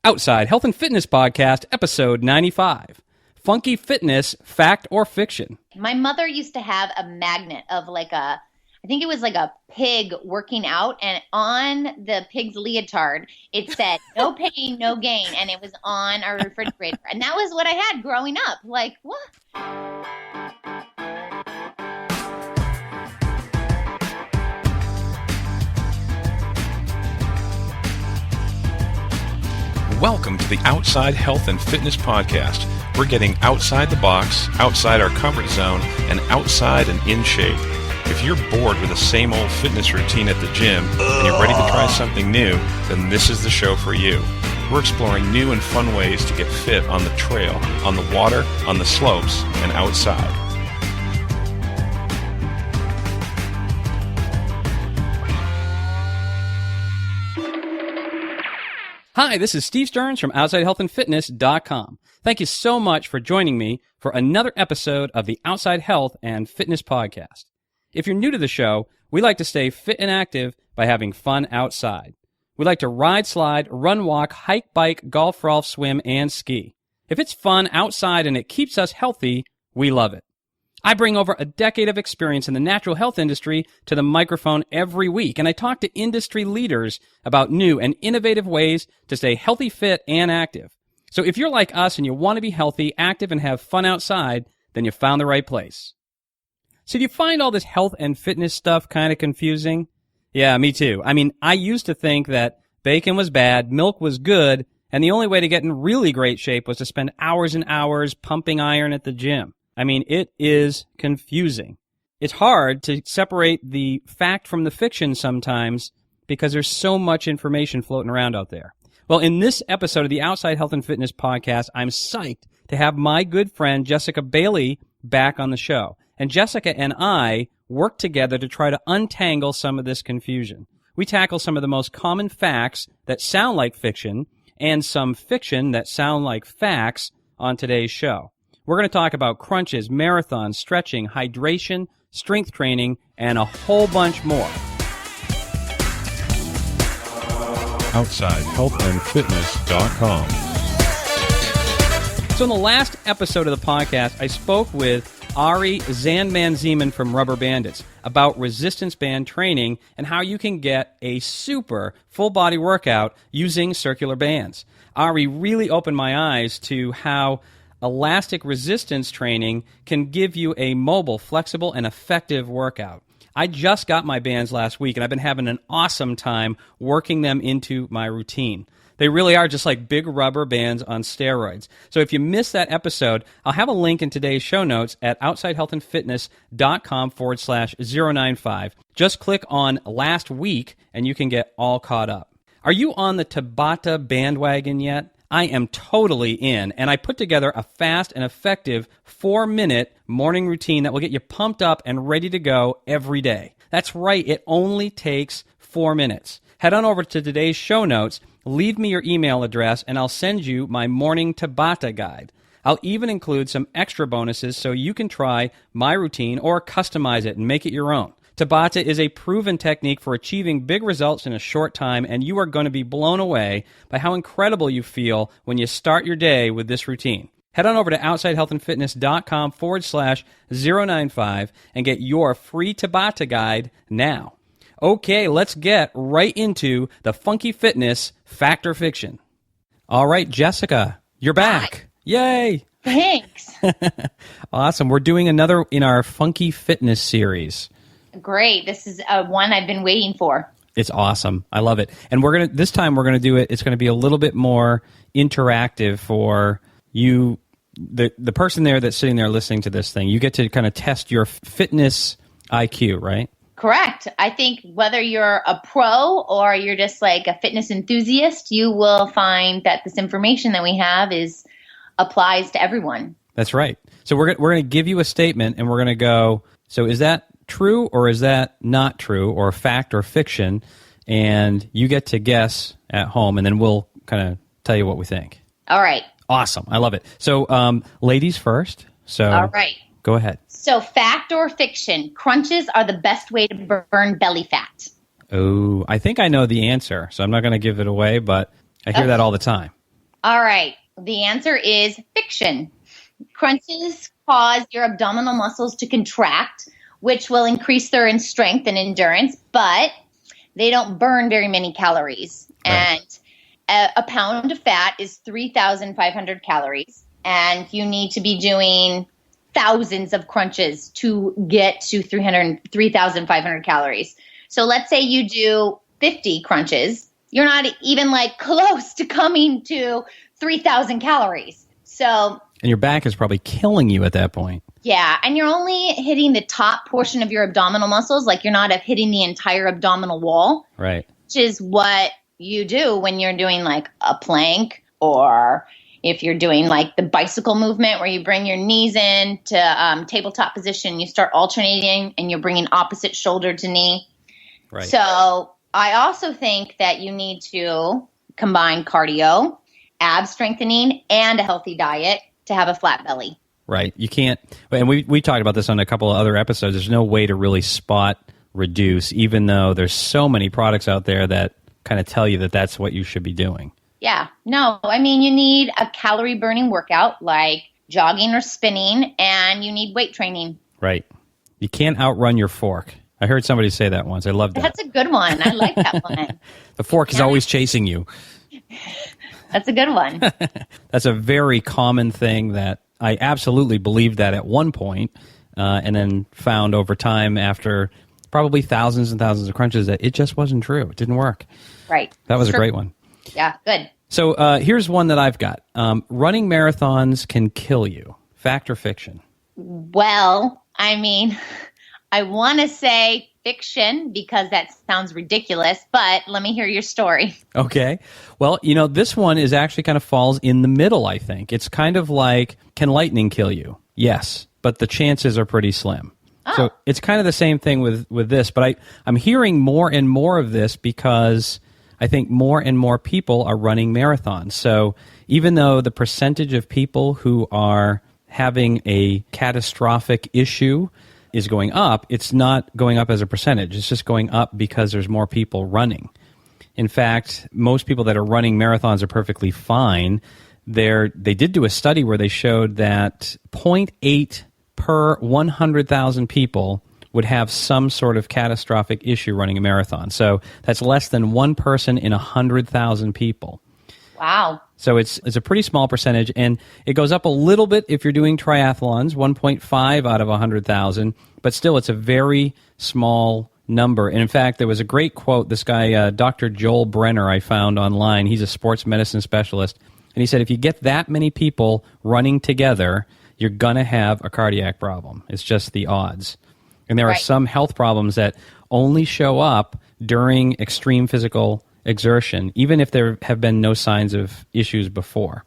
Outside Health and Fitness Podcast, episode 95. Funky Fitness, Fact or Fiction? My mother used to have a magnet of I think it was like a pig working out, and on the pig's leotard, it said, no pain, no gain, and it was on our refrigerator. And that was what I had growing up. Like, what? Welcome to the Outside Health and Fitness Podcast. We're getting outside the box, outside our comfort zone, and outside and in shape. If you're bored with the same old fitness routine at the gym and you're ready to try something new, then this is the show for you. We're exploring new and fun ways to get fit on the trail, on the water, on the slopes, and outside. Hi, this is Steve Stearns from OutsideHealthAndFitness.com. Thank you so much for joining me for another episode of the Outside Health and Fitness Podcast. If you're new to the show, we like to stay fit and active by having fun outside. We like to ride, slide, run, walk, hike, bike, golf, golf, swim, and ski. If it's fun outside and it keeps us healthy, we love it. I bring over a decade of experience in the natural health industry to the microphone every week, and I talk to industry leaders about new and innovative ways to stay healthy, fit, and active. So if you're like us and you want to be healthy, active, and have fun outside, then you found the right place. So do you find all this health and fitness stuff kind of confusing? Yeah, me too. I mean, I used to think that bacon was bad, milk was good, and the only way to get in really great shape was to spend hours and hours pumping iron at the gym. I mean, it is confusing. It's hard to separate the fact from the fiction sometimes because there's so much information floating around out there. Well, in this episode of the Outside Health and Fitness Podcast, I'm psyched to have my good friend Jessica Bailey back on the show. And Jessica and I work together to try to untangle some of this confusion. We tackle some of the most common facts that sound like fiction and some fiction that sound like facts on today's show. We're going to talk about crunches, marathons, stretching, hydration, strength training, and a whole bunch more. OutsideHealthandFitness.com. So in the last episode of the podcast, I spoke with Ari Zandman-Zeman from Rubber Bandits about resistance band training and how you can get a super full-body workout using circular bands. Ari really opened my eyes to how elastic resistance training can give you a mobile, flexible, and effective workout. I just got my bands last week, and I've been having an awesome time working them into my routine. They really are just like big rubber bands on steroids. So if you missed that episode, I'll have a link in today's show notes at OutsideHealthAndFitness.com/095. Just click on last week, and you can get all caught up. Are you on the Tabata bandwagon yet? I am totally in, and I put together a fast and effective 4-minute morning routine that will get you pumped up and ready to go every day. That's right, it only takes 4 minutes. Head on over to today's show notes, leave me your email address, and I'll send you my morning Tabata guide. I'll even include some extra bonuses so you can try my routine or customize it and make it your own. Tabata is a proven technique for achieving big results in a short time, and you are going to be blown away by how incredible you feel when you start your day with this routine. Head on over to OutsideHealthAndFitness.com/095 and get your free Tabata guide now. Okay, let's get right into the funky fitness fact or fiction. All right, Jessica, you're back. Hi. Yay! Thanks. Awesome. We're doing another in our funky fitness series. Great. This is one I've been waiting for. It's awesome. I love it. And this time we're going to do it. It's going to be a little bit more interactive for you, the person there that's sitting there listening to this thing. You get to kind of test your fitness IQ, right? Correct. I think whether you're a pro or you're just like a fitness enthusiast, you will find that this information that we have applies to everyone. That's right. So we're going to give you a statement and we're going to go, so is that true or is that not true, or fact or fiction? And you get to guess at home, and then we'll kind of tell you what we think. All right. Awesome. I love it. So ladies first. So all right. Go ahead. So fact or fiction, crunches are the best way to burn belly fat. Oh, I think I know the answer, so I'm not going to give it away, but I hear that all the time. All right. The answer is fiction. Crunches cause your abdominal muscles to contract, which will increase their strength and endurance, but they don't burn very many calories. Right. And a pound of fat is 3,500 calories, and you need to be doing thousands of crunches to get to 3,500 calories. So let's say you do 50 crunches. You're not even like close to coming to 3,000 calories. So, And your back is probably killing you at that point. yeah, and you're only hitting the top portion of your abdominal muscles, like you're not hitting the entire abdominal wall, Right. which is what you do when you're doing like a plank, or if you're doing like the bicycle movement where you bring your knees in to tabletop position, you start alternating and you're bringing opposite shoulder to knee. Right. So I also think that you need to combine cardio, ab strengthening, and a healthy diet to have a flat belly. Right. You can't, and we talked about this on a couple of other episodes. There's no way to really spot reduce, even though there's so many products out there that kind of tell you that that's what you should be doing. Yeah. No, I mean, you need a calorie burning workout like jogging or spinning, and you need weight training. Right. You can't outrun your fork. I heard somebody say that once. I loved that. That's a good one. I like that one. The fork is always chasing you. That's a good one. That's a very common thing that I absolutely believed that at one point, and then found over time after probably thousands and thousands of crunches that it just wasn't true. It didn't work. Right. That was a great one. Yeah, good. So here's one that I've got. Running marathons can kill you. Fact or fiction? Well, I mean, I want to say fiction because that sounds ridiculous, but let me hear your story. Okay. Well, this one is actually kind of falls in the middle, I think. It's kind of like, can lightning kill you? Yes, but the chances are pretty slim. Oh. So it's kind of the same thing with this, but I'm hearing more and more of this because I think more and more people are running marathons. So even though the percentage of people who are having a catastrophic issue is going up, it's not going up as a percentage. It's just going up because there's more people running. In fact, most people that are running marathons are perfectly fine. They did do a study where they showed that 0.8 per 100,000 people would have some sort of catastrophic issue running a marathon. So that's less than one person in 100,000 people. Wow. So it's a pretty small percentage, and it goes up a little bit if you're doing triathlons, 1.5 out of 100,000, but still it's a very small number. And in fact, there was a great quote, this guy, Dr. Joel Brenner, I found online. He's a sports medicine specialist, and he said, if you get that many people running together, you're going to have a cardiac problem. It's just the odds. And there are some health problems that only show up during extreme physical exertion, even if there have been no signs of issues before.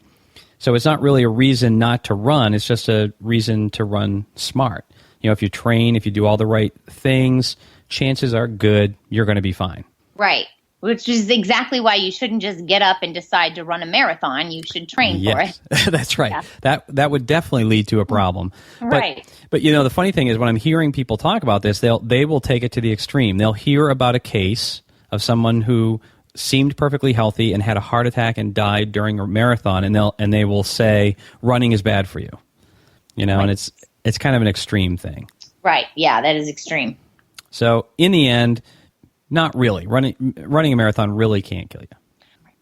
So it's not really a reason not to run. It's just a reason to run smart. If you train, if you do all the right things, chances are good you're going to be fine. Right. Which is exactly why you shouldn't just get up and decide to run a marathon. You should train for it. That's right. Yeah. That would definitely lead to a problem. Right. But the funny thing is when I'm hearing people talk about this, they will take it to the extreme. They'll hear about a case of someone who seemed perfectly healthy and had a heart attack and died during a marathon, and they will say running is bad for you. Right. And it's kind of an extreme thing. Right. Yeah, that is extreme. So in the end, not really. Running a marathon really can't kill you.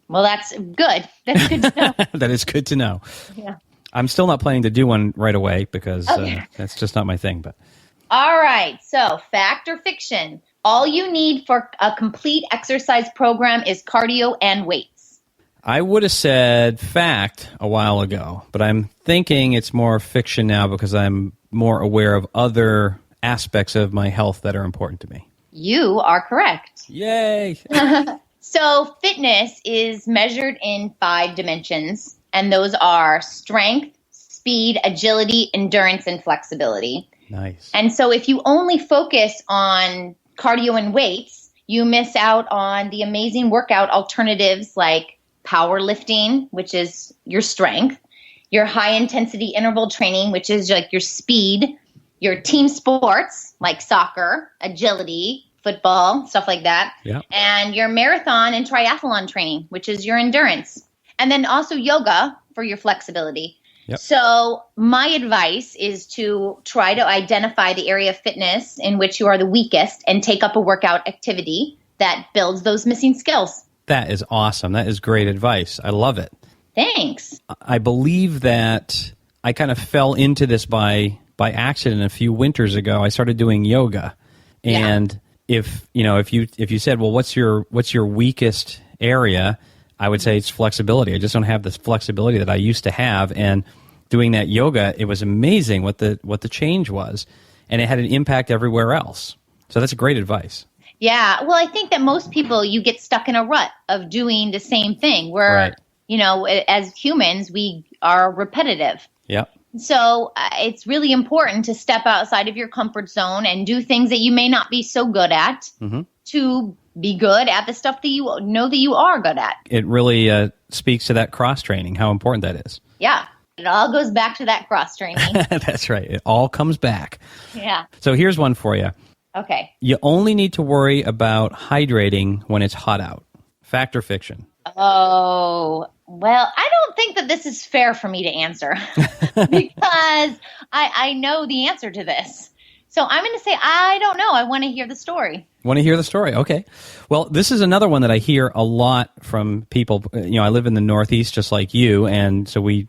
Well, that's good. That's good to know. That is good to know. Yeah. I'm still not planning to do one right away because that's just not my thing. But all right. So fact or fiction? All you need for a complete exercise program is cardio and weights. I would have said fact a while ago, but I'm thinking it's more fiction now because I'm more aware of other aspects of my health that are important to me. You are correct. Yay! So fitness is measured in 5 dimensions, and those are strength, speed, agility, endurance, and flexibility. Nice. And so if you only focus on cardio and weights, you miss out on the amazing workout alternatives like powerlifting, which is your strength, your high-intensity interval training, which is like your speed, your team sports like soccer, agility, football, stuff like that, yeah, and your marathon and triathlon training, which is your endurance. And then also yoga for your flexibility. Yep. So my advice is to try to identify the area of fitness in which you are the weakest and take up a workout activity that builds those missing skills. That is awesome. That is great advice. I love it. Thanks. I believe that I kind of fell into this by accident a few winters ago. I started doing yoga. And if you said, well, what's your weakest area? I would say it's flexibility. I just don't have this flexibility that I used to have. And doing that yoga, it was amazing what the change was. And it had an impact everywhere else. So that's great advice. Yeah. Well, I think that most people, you get stuck in a rut of doing the same thing where, as humans, we are repetitive. Yep. So it's really important to step outside of your comfort zone and do things that you may not be so good at to be good at the stuff that you know that you are good at. It really speaks to that cross training, how important that is. Yeah. It all goes back to that cross training. That's right. It all comes back. Yeah. So here's one for you. Okay. You only need to worry about hydrating when it's hot out. Fact or fiction? Oh, well, I don't think that this is fair for me to answer because I know the answer to this. So I'm going to say, I don't know. I want to hear the story. Want to hear the story? Okay. Well, this is another one that I hear a lot from people. I live in the Northeast just like you, and so we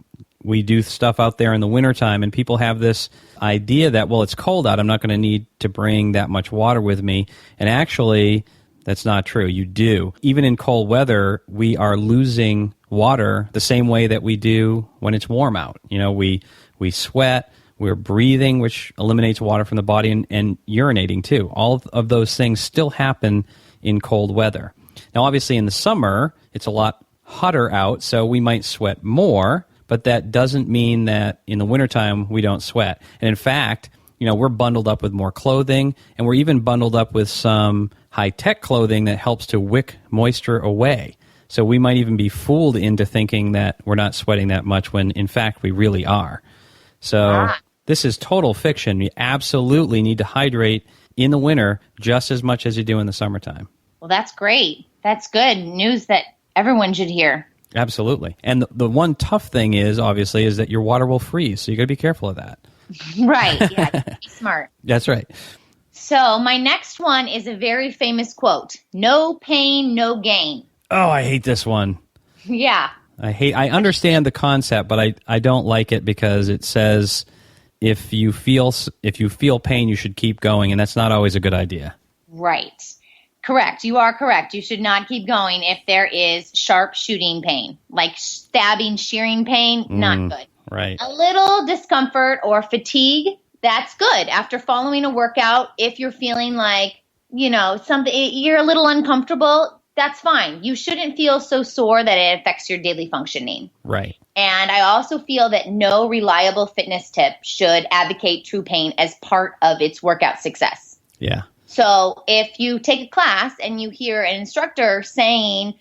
do stuff out there in the wintertime, and people have this idea that, well, it's cold out, I'm not going to need to bring that much water with me. And actually, that's not true. You do. Even in cold weather, we are losing water the same way that we do when it's warm out. We sweat, we're breathing, which eliminates water from the body, and urinating too. All of those things still happen in cold weather. Now, obviously, in the summer, it's a lot hotter out, so we might sweat more, but that doesn't mean that in the wintertime we don't sweat. And in fact, we're bundled up with more clothing, and we're even bundled up with some high-tech clothing that helps to wick moisture away. So we might even be fooled into thinking that we're not sweating that much when, in fact, we really are. So this is total fiction. You absolutely need to hydrate in the winter just as much as you do in the summertime. Well, that's great. That's good news that everyone should hear. Absolutely. And the one tough thing is, obviously, is that your water will freeze. So you got to be careful of that. Right. Yeah. Be smart. That's right. So my next one is a very famous quote. No pain, no gain. Oh, I hate this one. Yeah. I understand the concept, but I don't like it because it says if you feel pain, you should keep going, and that's not always a good idea. Right. Correct. You are correct. You should not keep going if there is sharp shooting pain, like stabbing, shearing pain, not good. Right. A little discomfort or fatigue, that's good. After following a workout, if you're feeling like, something, you're a little uncomfortable, that's fine. You shouldn't feel so sore that it affects your daily functioning. Right. And I also feel that no reliable fitness tip should advocate true pain as part of its workout success. Yeah. So if you take a class and you hear an instructor saying,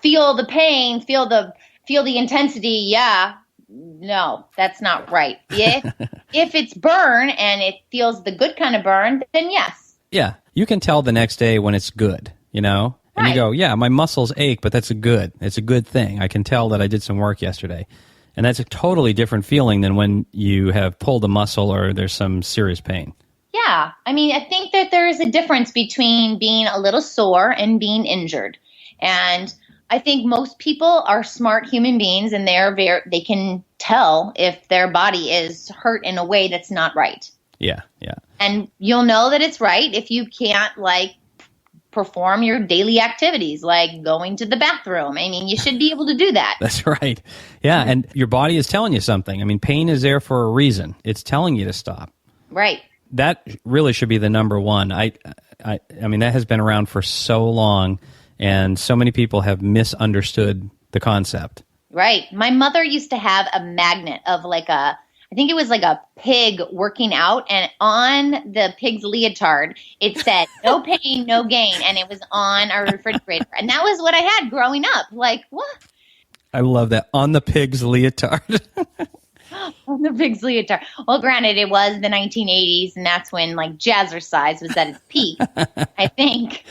feel the pain, feel the intensity, yeah, no, that's not right. If it's burn and it feels the good kind of burn, then yes. Yeah. You can tell the next day when it's good, And right. you go, yeah, my muscles ache, but that's it's a good thing. I can tell that I did some work yesterday. And that's a totally different feeling than when you have pulled a muscle or there's some serious pain. Yeah. I think that there is a difference between being a little sore and being injured. And I think most people are smart human beings, and they can tell if their body is hurt in a way that's not right. Yeah, yeah. And you'll know that it's right if you can't perform your daily activities, like going to the bathroom. You should be able to do that. That's right. Yeah, and your body is telling you something. Pain is there for a reason. It's telling you to stop. Right. That really should be the number one. I mean, that has been around for so long, and so many people have misunderstood the concept. Right. My mother used to have a magnet of I think it was like a pig working out, and on the pig's leotard, it said, no pain, no gain, and it was on our refrigerator. And that was what I had growing up. What? I love that. On the pig's leotard. On the pig's leotard. Well, granted, it was the 1980s, and that's when jazzercise was at its peak, I think.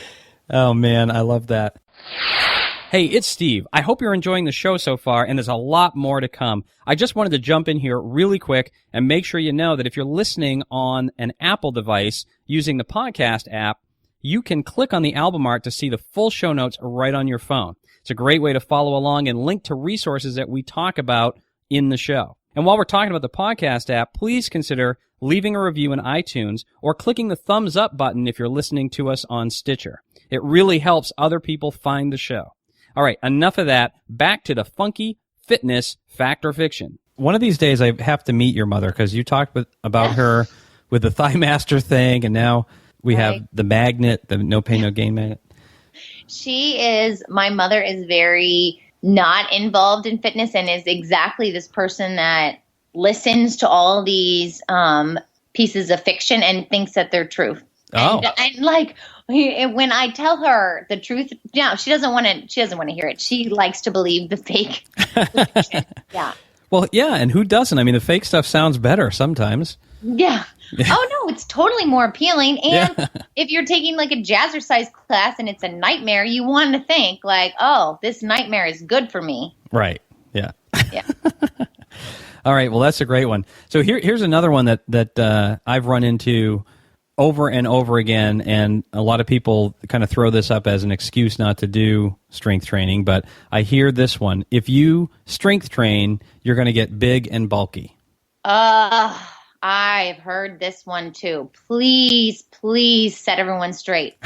Oh, man, I love that. Hey, it's Steve. I hope you're enjoying the show so far, and there's a lot more to come. I just wanted to jump in here really quick and make sure you know that if you're listening on an Apple device using the podcast app, you can click on the album art to see the full show notes right on your phone. It's a great way to follow along and link to resources that we talk about in the show. And while we're talking about the podcast app, please consider leaving a review in iTunes or clicking the thumbs up button if you're listening to us on Stitcher. It really helps other people find the show. All right, enough of that. Back to the funky fitness fact or fiction. One of these days I have to meet your mother because you talked about her with the Thigh Master thing, and now we have the magnet, the no pain, no gain magnet. My mother is very not involved in fitness and is exactly this person that listens to all these pieces of fiction and thinks that they're truth. Oh. And like when I tell her the truth, she doesn't want to hear it. She likes to believe the fake fiction. Yeah. Well, yeah, and who doesn't? I mean, the fake stuff sounds better sometimes. Yeah. Oh no, it's totally more appealing. And if you're taking like a jazzercise class and it's a nightmare, you want to think like, oh, this nightmare is good for me. Right. Yeah. Yeah. All right. Well, that's a great one. So here's another one that I've run into over and over again, and a lot of people kind of throw this up as an excuse not to do strength training, but I hear this one. If you strength train, you're going to get big and bulky. I've heard this one too. Please set everyone straight.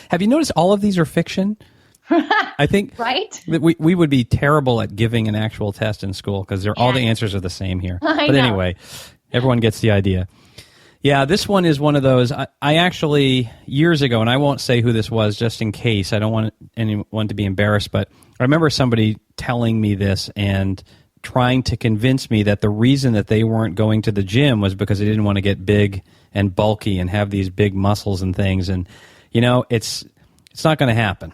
Have you noticed all of these are fiction? I think right? That we would be terrible at giving an actual test in school because all the answers are the same here. I know. Anyway, everyone gets the idea. Yeah, this one is one of those. I actually, years ago, and I won't say who this was just in case. I don't want anyone to be embarrassed, but I remember somebody telling me this and trying to convince me that the reason that they weren't going to the gym was because they didn't want to get big and bulky and have these big muscles and things. And, it's not going to happen.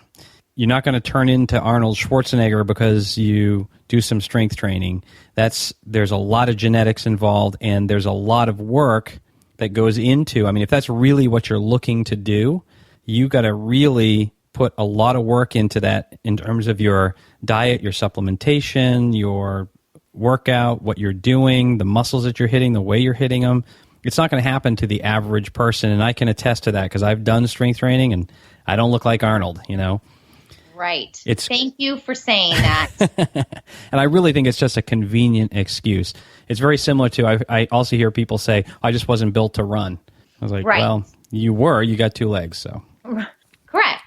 You're not going to turn into Arnold Schwarzenegger because you do some strength training. There's a lot of genetics involved, and there's a lot of work that goes into, if that's really what you're looking to do, you got to really put a lot of work into that in terms of your diet, your supplementation, your workout, what you're doing, the muscles that you're hitting, the way you're hitting them. It's not going to happen to the average person, and I can attest to that because I've done strength training, and I don't look like Arnold, Right. Thank you for saying that. And I really think it's just a convenient excuse. It's very similar to, I also hear people say, I just wasn't built to run. I was like, well, you got two legs, so. Correct.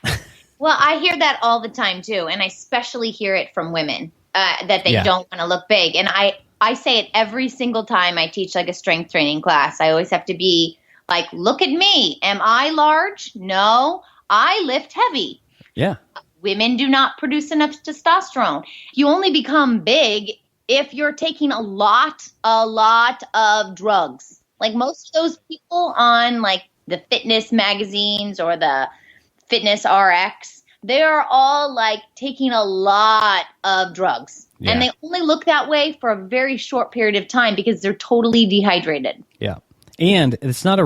Well, I hear that all the time too, and I especially hear it from women, that they don't want to look big. And I say it every single time I teach like a strength training class. I always have to be like, look at me. Am I large? No, I lift heavy. Yeah. Women do not produce enough testosterone. You only become big if you're taking a lot of drugs. Like most of those people on like the fitness magazines or the Fitness RX, they're all like taking a lot of drugs. Yeah. And they only look that way for a very short period of time because they're totally dehydrated. Yeah. And it's not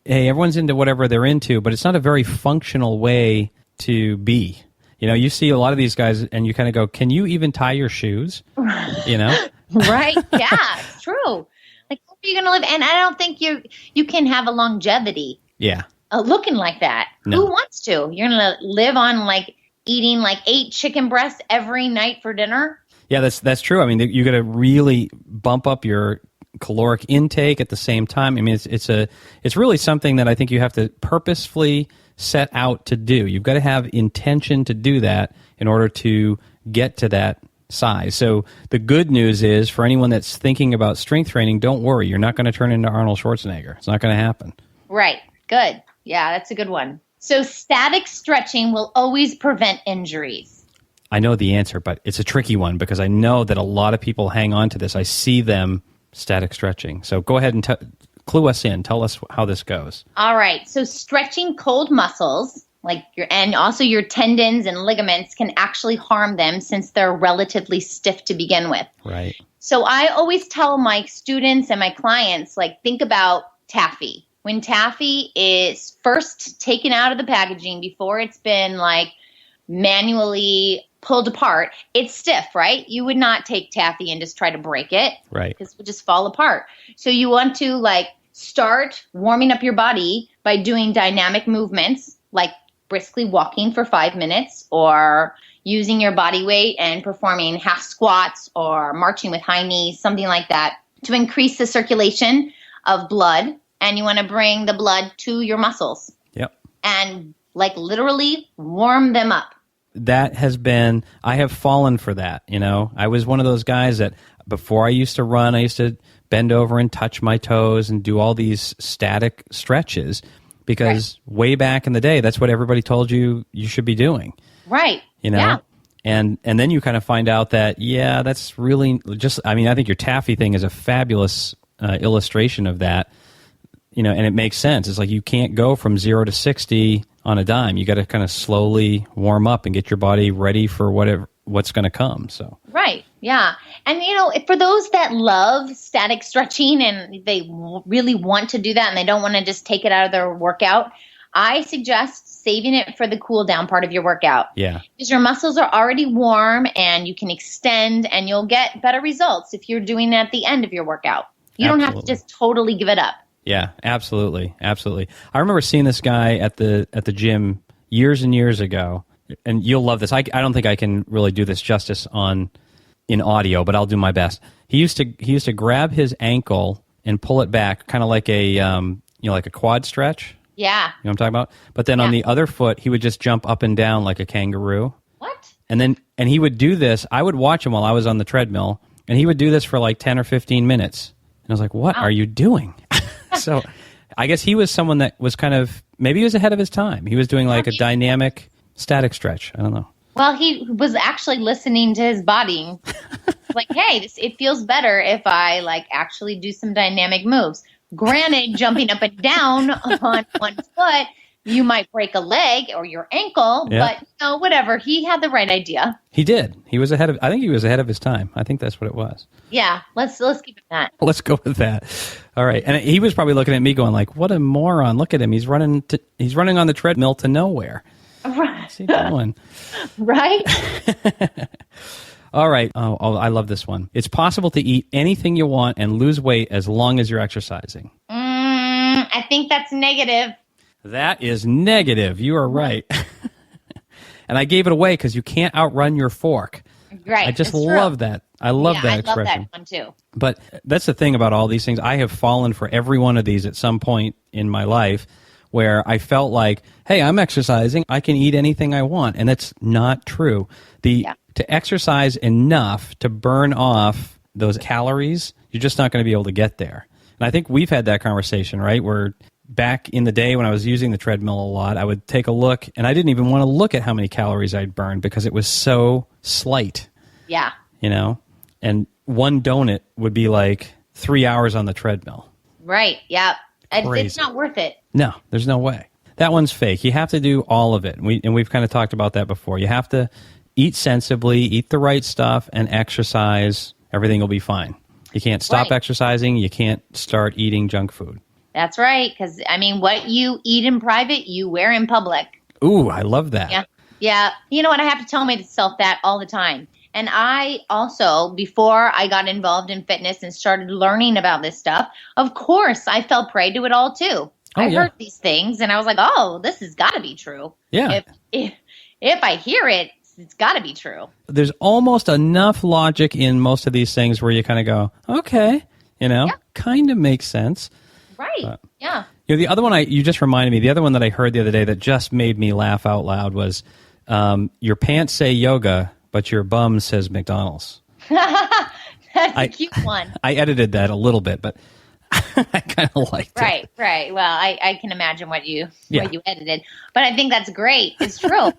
hey, everyone's into whatever they're into, but it's not a very functional way to be. You see a lot of these guys and you kind of go, can you even tie your shoes? Right. Yeah, it's true. Like, how are you going to live? And I don't think you can have a longevity. Yeah. Looking like that. No. Who wants to? You're going to live on like eating like 8 chicken breasts every night for dinner? Yeah, that's true. You got to really bump up your caloric intake at the same time. It's really something that I think you have to purposefully set out to do. You've got to have intention to do that in order to get to that size. So the good news is for anyone that's thinking about strength training, don't worry. You're not going to turn into Arnold Schwarzenegger. It's not going to happen. Right. Good. Yeah, that's a good one. So static stretching will always prevent injuries. I know the answer, but it's a tricky one because I know that a lot of people hang on to this. I see them static stretching. So go ahead and clue us in. Tell us how this goes. All right. So stretching cold muscles, and also your tendons and ligaments can actually harm them since they're relatively stiff to begin with. Right. So I always tell my students and my clients, think about taffy. When taffy is first taken out of the packaging before it's been manually pulled apart, it's stiff, right? You would not take taffy and just try to break it. Right. Because it would just fall apart. So you want to like start warming up your body by doing dynamic movements, like briskly walking for 5 minutes or using your body weight and performing half squats or marching with high knees, something like that, to increase the circulation of blood. And you want to bring the blood to your muscles. Yep. And like literally warm them up. That has been, I have fallen for that. You know, I was one of those guys that before I used to run, I used to bend over and touch my toes and do all these static stretches because way back in the day, that's what everybody told you should be doing. Right. You know? Yeah. And then you kind of find out that, yeah, that's really just, I mean, I think your taffy thing is a fabulous illustration of that, you know, and it makes sense. It's like you can't go from 0 to 60 on a dime. You got to kind of slowly warm up and get your body ready for what's going to come. So right, yeah, and you know, for those that love static stretching and they really want to do that and they don't want to just take it out of their workout, I suggest saving it for the cool down part of your workout. Yeah, because your muscles are already warm and you can extend and you'll get better results if you're doing it at the end of your workout. You don't have to just totally give it up. Yeah, absolutely, absolutely. I remember seeing this guy at the gym years and years ago, and you'll love this. I don't think I can really do this justice in audio, but I'll do my best. He used to grab his ankle and pull it back, kind of like a like a quad stretch. Yeah, you know what I'm talking about. But then on the other foot, he would just jump up and down like a kangaroo. What? And he would do this. I would watch him while I was on the treadmill, and he would do this for like 10 or 15 minutes. And I was like, "What are you doing?" So I guess he was someone that was kind of, maybe he was ahead of his time. He was doing like a dynamic static stretch. I don't know. Well, he was actually listening to his body. Like, hey, it feels better if I like actually do some dynamic moves. Granted, jumping up and down on one foot, you might break a leg or your ankle, but whatever. He had the right idea. He did. I think he was ahead of his time. I think that's what it was. Yeah, let's keep it that. Let's go with that. All right. And he was probably looking at me going like, what a moron. Look at him. He's running on the treadmill to nowhere. Right. What's he doing? Right? All right. Oh, I love this one. It's possible to eat anything you want and lose weight as long as you're exercising. I think that's negative. That is negative. You are right. And I gave it away because you can't outrun your fork. Right. I just love that. I love that expression. I love that one too. But that's the thing about all these things. I have fallen for every one of these at some point in my life where I felt like, hey, I'm exercising. I can eat anything I want. And that's not true. To exercise enough to burn off those calories, you're just not going to be able to get there. And I think we've had that conversation, right? Where back in the day when I was using the treadmill a lot, I would take a look, and I didn't even want to look at how many calories I'd burned because it was so slight. Yeah. You know? And one donut would be like 3 hours on the treadmill. Right. Yeah. Crazy. It's not worth it. No, there's no way. That one's fake. You have to do all of it. And we've kind of talked about that before. You have to eat sensibly, eat the right stuff, and exercise. Everything will be fine. You can't stop exercising. You can't start eating junk food. That's right. Because, I mean, what you eat in private, you wear in public. Ooh, I love that. Yeah. Yeah. You know what? I have to tell myself that all the time. And I also, before I got involved in fitness and started learning about this stuff, of course, I fell prey to it all too. I heard these things and I was like, oh, this has got to be true. Yeah. If I hear it, it's got to be true. There's almost enough logic in most of these things where you kind of go, okay, kind of makes sense. Right. Yeah. The other one you just reminded me, the other one that I heard the other day that just made me laugh out loud was your pants say yoga, but your bum says McDonald's. That's a cute one. I edited that a little bit, but I kind of liked it. Right. Well, I can imagine what you edited, but I think that's great. It's true.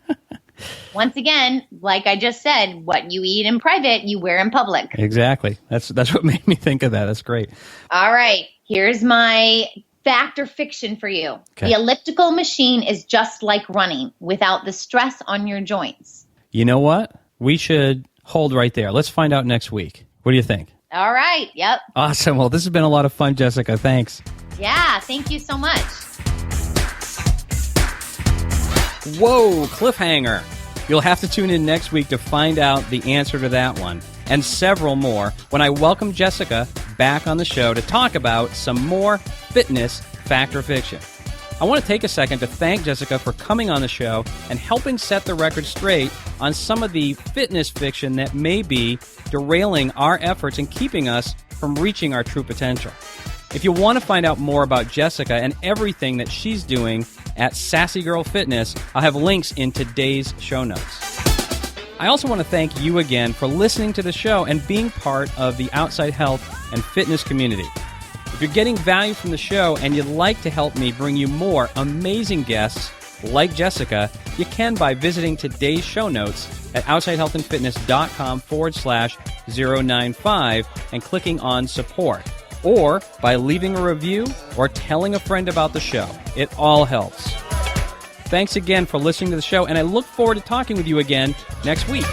Once again, like I just said, what you eat in private, you wear in public. Exactly. That's what made me think of that. That's great. All right. Here's my fact or fiction for you. Okay. The elliptical machine is just like running without the stress on your joints. You know what? We should hold right there. Let's find out next week. What do you think? All right. Yep. Awesome. Well, this has been a lot of fun, Jessica. Thanks. Yeah. Thank you so much. Whoa, cliffhanger. You'll have to tune in next week to find out the answer to that one, and several more, when I welcome Jessica back on the show to talk about some more fitness fact or fiction. I want to take a second to thank Jessica for coming on the show and helping set the record straight on some of the fitness fiction that may be derailing our efforts and keeping us from reaching our true potential. If you want to find out more about Jessica and everything that she's doing at Sassy Girl Fitness, I'll have links in today's show notes. I also want to thank you again for listening to the show and being part of the Outside Health and Fitness community. If you're getting value from the show and you'd like to help me bring you more amazing guests like Jessica, you can by visiting today's show notes at outsidehealthandfitness.com/095 and clicking on support, or by leaving a review or telling a friend about the show. It all helps. Thanks again for listening to the show, and I look forward to talking with you again next week.